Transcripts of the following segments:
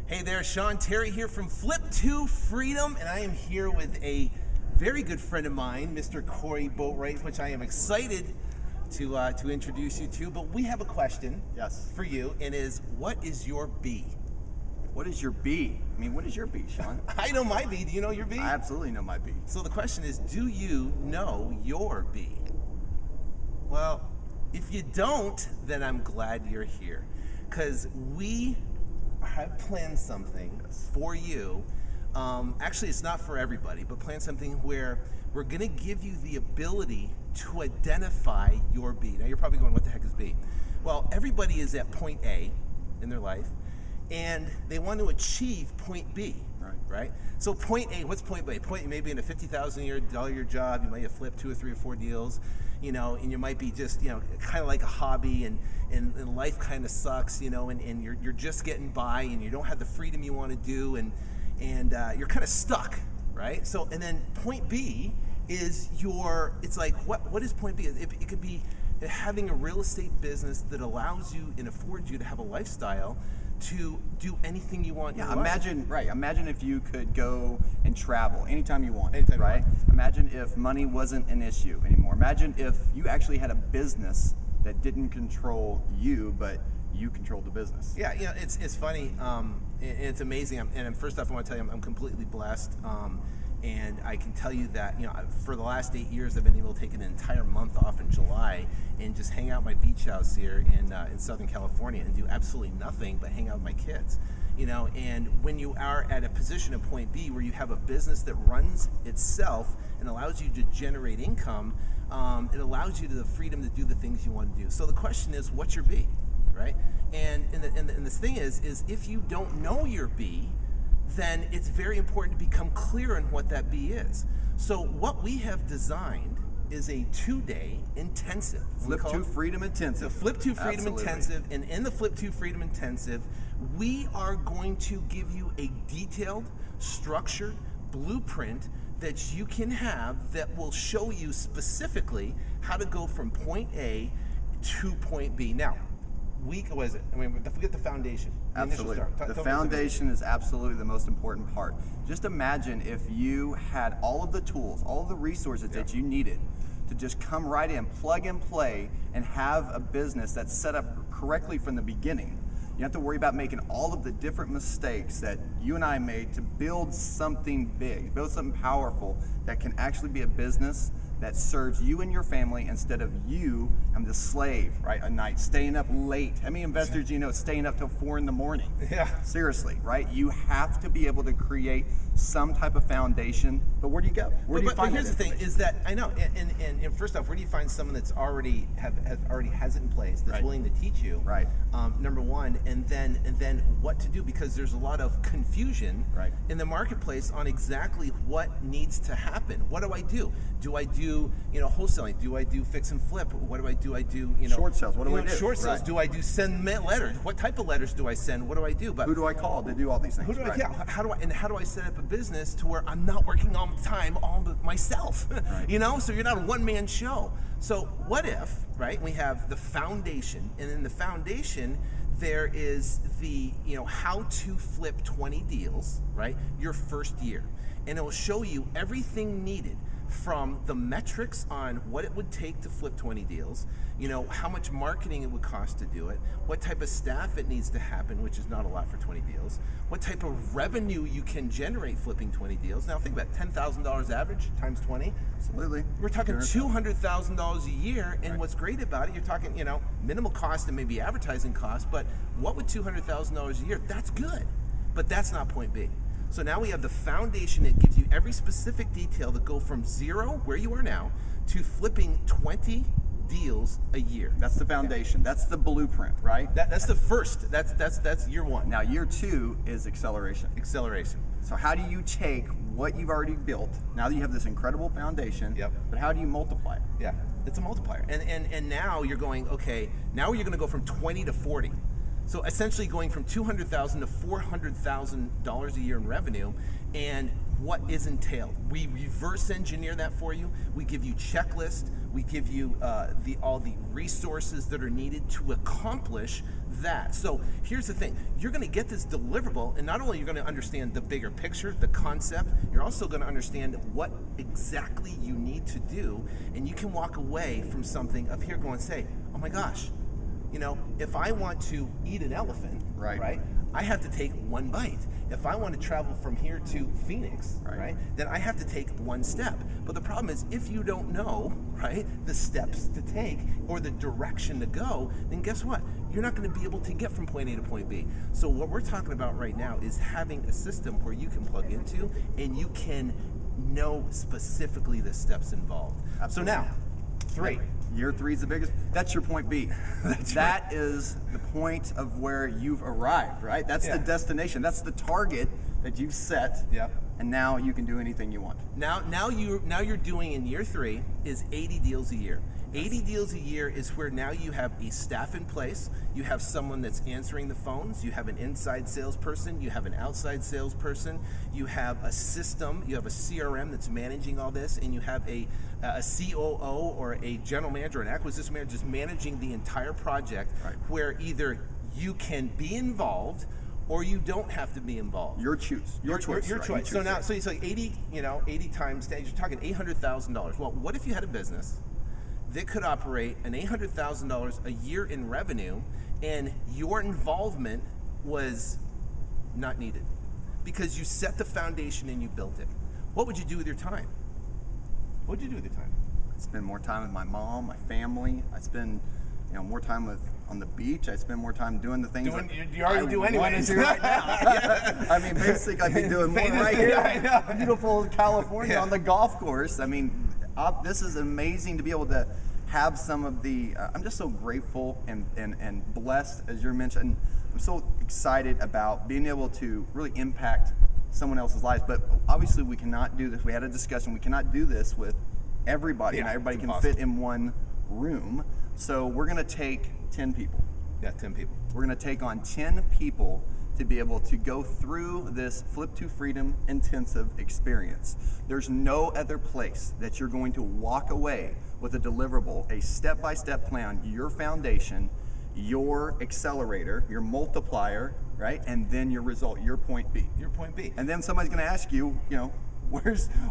Hey there, Sean Terry here from Flip2Freedom, and I am here with a very good friend of mine, Mr. Cory Boatright, which I am excited to introduce you to. But we have a question for you, and is, what is your B? What is your B? I mean, what is your B, Sean? I know my B. Do you know your B? I absolutely know my B. So the question is, do you know your B? Well, if you don't, then I'm glad you're here, because we have planned something for you. Actually, it's not for everybody, but plan something where we're going to give you the ability to identify your B. Now, you're probably going, what the heck is B? Well, everybody is at point A in their life, and they want to achieve point B, right? So point A, what's point B? Point A may be in a $50,000 year job. You might have flipped 2 or 3 or 4 deals, you know, and you might be just, you know, kind of like a hobby, and life kind of sucks, you know, and you're just getting by, and you don't have the freedom you want to do, and you're kind of stuck, right? So, and then point B is it's like, what is point B? It could be having a real estate business that allows you and affords you to have a lifestyle to do anything you want. Yeah, imagine if you could go and travel anytime you want, anytime right? You want. Imagine if money wasn't an issue anymore. Imagine if you actually had a business that didn't control you, but you controlled the business. Yeah, you know, it's funny, it's amazing. First off, I want to tell you I'm completely blessed, and I can tell you that, you know, for the last 8 years I've been able to take an entire month off in July and just hang out at my beach house here in Southern California and do absolutely nothing but hang out with my kids. You know, and when you are at a position at point B where you have a business that runs itself and allows you to generate income, it allows you the freedom to do the things you want to do. So the question is, what's your B, right? And this thing is if you don't know your B, then it's very important to become clear on what that B is. So what we have designed is a 2-day intensive. Flip2Freedom Intensive. The Flip2Freedom Intensive, and in the Flip2Freedom Intensive, we are going to give you a detailed, structured blueprint that you can have that will show you specifically how to go from point A to point B. Now, what is it? I mean, forget the foundation. Absolutely. The foundation is absolutely the most important part. Just imagine if you had all of the tools, all of the resources that you needed to just come right in, plug and play, and have a business that's set up correctly from the beginning. You don't have to worry about making all of the different mistakes that you and I made to build something big, build something powerful that can actually be a business that serves you and your family instead of you and the slave, right, at night, staying up late. How many investors do you know staying up till 4 in the morning? Yeah. Seriously, right? You have to be able to create some type of foundation, but where do you go? Where do you find But here's the thing, is that, I know, and first off, where do you find someone that's already has it in place, that's willing to teach you? Right. Number one, and then what to do, because there's a lot of confusion in the marketplace on exactly what needs to happen. What do I do? Do I do, you know, wholesaling? Do I do fix and flip? What do I do? I do, you know, short sales. What do I do? Short sales. Do I do send letters? What type of letters do I send? What do I do? But who do I call to do all these things? How do I set up a business to where I'm not working all the time myself? You know, so you're not a one-man show. So what if, right? We have the foundation, and in the foundation there is the, you know, how to flip 20 deals, right? Your first year, and it will show you everything needed, from the metrics on what it would take to flip 20 deals, you know, how much marketing it would cost to do it, what type of staff it needs to happen, which is not a lot for 20 deals, what type of revenue you can generate flipping 20 deals. Now think about $10,000 average times 20. Absolutely. We're talking $200,000 a year, and what's great about it, you're talking, you know, minimal cost and maybe advertising cost, but what would $200,000 a year? That's good, but that's not point B. So now we have the foundation that gives you every specific detail to go from zero, where you are now, to flipping 20 deals a year. That's the foundation. That's the blueprint, right? That's the first. That's year one. Now year 2 is acceleration. Acceleration. So how do you take what you've already built, now that you have this incredible foundation, but how do you multiply it? Yeah, it's a multiplier. And now you're going, okay, now you're going to go from 20 to 40. So essentially going from $200,000 to $400,000 a year in revenue, and what is entailed. We reverse engineer that for you. We give you checklists. We give you all the resources that are needed to accomplish that. So here's the thing. You're going to get this deliverable, and not only you're going to understand the bigger picture, the concept, you're also going to understand what exactly you need to do, and you can walk away from something of here going, say, oh my gosh, you know, if I want to eat an elephant, right, I have to take one bite. If I want to travel from here to Phoenix, right, then I have to take one step. But the problem is, if you don't know, right, the steps to take or the direction to go, then guess what? You're not going to be able to get from point A to point B. So what we're talking about right now is having a system where you can plug into and you can know specifically the steps involved. Absolutely. So now, 3. Year 3 is the biggest. That's your point B. That is the point of where you've arrived, right? That's the destination. That's the target that you've set. Yep. And now you can do anything you want. Now you're doing in year 3 is 80 deals a year. 80 deals a year is where now you have a staff in place, you have someone that's answering the phones, you have an inside salesperson, you have an outside salesperson, you have a system, you have a CRM that's managing all this, and you have a COO or a general manager, an acquisition manager just managing the entire project, where either you can be involved or you don't have to be involved. Your choice. Your choice. Your choice. So now, so it's like 80, 80 times 10, you're talking $800,000. Well, what if you had a business that could operate an $800,000 a year in revenue, and your involvement was not needed because you set the foundation and you built it? What would you do with your time? What would you do with your time? I spend more time with my mom, my family. I spend, more time on the beach. I spend more time doing the things you already do anyway. Right now. I mean, basically, I'd be doing more right here in beautiful California on the golf course. I mean, this is amazing to be able to have some of the, I'm just so grateful and blessed, as you mentioned. I'm so excited about being able to really impact someone else's lives. But obviously we cannot do this. We had a discussion. We cannot do this with everybody. And everybody can fit in one room. So we're going to take 10 people. Yeah, 10 people. We're going to take on 10 people to be able to go through this Flip2Freedom Intensive experience. There's no other place that you're going to walk away with a deliverable, a step-by-step plan, your foundation, your accelerator, your multiplier, right? And then your result, your point B. Your point B. And then somebody's going to ask you,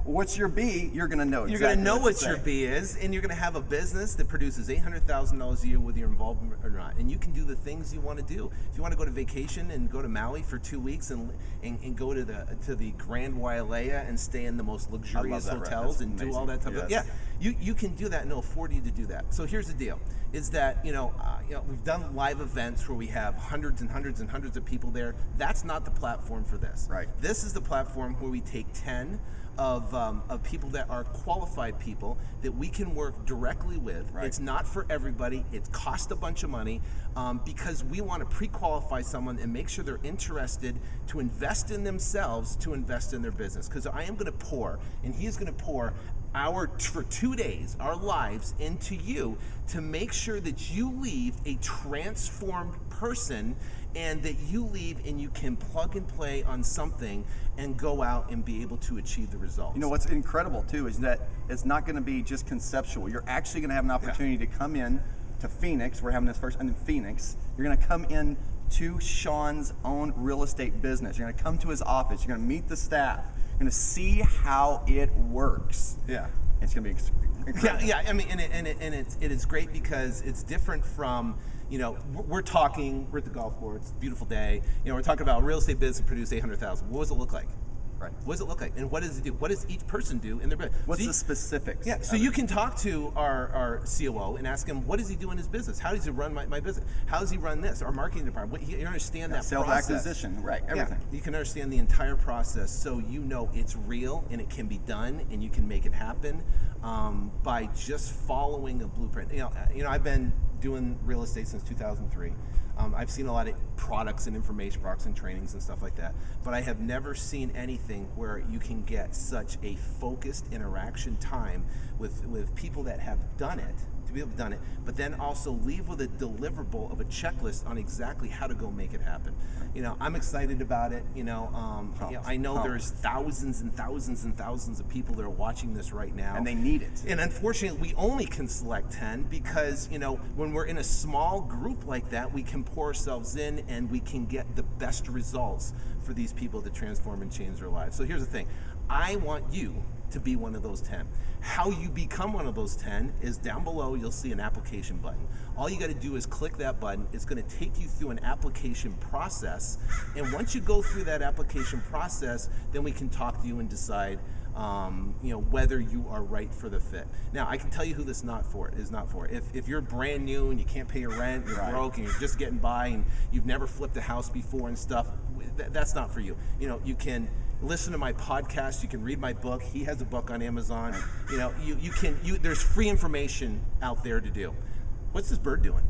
what's your B? You're going to know. You're going to know what your B is, and you're going to have a business that produces $800,000 a year with your involvement or not. And you can do the things you want to do. If you want to go to vacation and go to Maui for 2 weeks and go to the Grand Wailea and stay in the most luxurious hotels and do all that stuff. Yeah, you can do that and it'll afford you to do that. So here's the deal: is that we've done live events where we have hundreds and hundreds and hundreds of people there. That's not the platform for this. Right. This is the platform where we take 10 of people that are qualified people that we can work directly with. Right. It's not for everybody. It costs a bunch of money because we want to pre-qualify someone and make sure they're interested to invest in themselves, to invest in their business. Because I am going to pour, and he is going to pour for 2 days, our lives into you to make sure that you leave a transformed person, and that you leave and you can plug and play on something and go out and be able to achieve the results. What's incredible too is that it's not going to be just conceptual. You're actually going to have an opportunity to come in to Phoenix. We're having this first in Phoenix. You're going to come in to Sean's own real estate business. You're going to come to his office. You're going to meet the staff. You're going to see how it works. Yeah. It's going to be incredible. Yeah. I mean, it is great because it's different from, we're at the golf course, it's a beautiful day. We're talking about real estate business produce $800,000. What does it look like? Right. What does it look like? And what does it do? What does each person do in their business? What's the specifics? Yeah, so you can talk to our COO and ask him, what does he do in his business? How does he run my business? How does he run this? Our marketing department, you understand that sales process. acquisition, right, everything. Yeah, you can understand the entire process, so it's real and it can be done and you can make it happen by just following a blueprint. I've been doing real estate since 2003. I've seen a lot of products and information products and trainings and stuff like that, but I have never seen anything where you can get such a focused interaction time with people that have done it, to people have done it, but then also leave with a deliverable of a checklist on exactly how to go make it happen. You know, I'm excited about it. You know, I know there's thousands and thousands and thousands of people that are watching this right now, and they need it. And unfortunately, we only can select 10 because, you know, when we're in a small group like that, we can pour ourselves in and we can get the best results for these people to transform and change their lives. So here's the thing. I want you to be one of those 10. How you become one of those 10 is down below. You'll see an application button. All you got to do is click that button. It's going to take you through an application process, and once you go through that application process, then we can talk to you and decide you know, whether you are right for the fit. Now, I can tell you who this is not for. If you're brand new and you can't pay your rent, you're broke, and you're just getting by, and you've never flipped a house before and stuff, that's not for you. You know, you can listen to my podcast, you can read my book. He has a book on Amazon. You know, there's free information out there to do. What's this bird doing?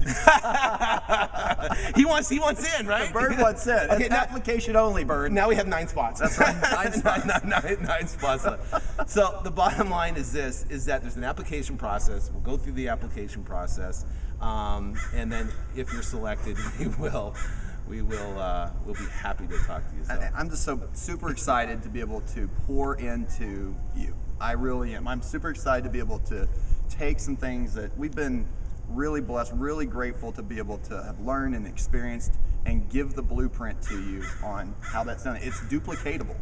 he wants in, right? The bird wants in. Okay, it's application only, bird. Now we have 9 spots. That's right. 9 spots. 9 spots left. So the bottom line is this: is that there's an application process. We'll go through the application process, and then if you're selected, we'll be happy to talk to you. So. I'm just so super excited to be able to pour into you. I really am. I'm super excited to be able to take some things that we've been really blessed, really grateful to be able to have learned and experienced, and give the blueprint to you on how that's done. It's duplicatable,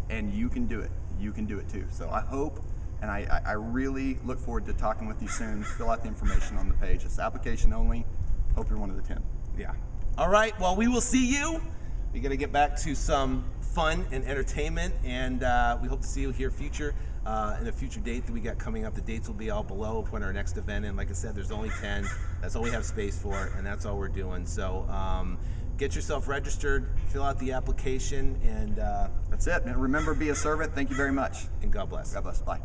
and you can do it. You can do it too. So I hope, and I really look forward to talking with you soon. Fill out the information on the page. It's application only. Hope you're one of the 10. Yeah. All right. Well, we will see you. We got to get back to some fun and entertainment, and we hope to see you here in a future date that we got coming up. The dates will be all below when our next event, and like I said, there's only 10. That's all we have space for, and that's all we're doing. So get yourself registered, fill out the application, and that's it. And remember, be a servant. Thank you very much. And God bless. God bless. Bye.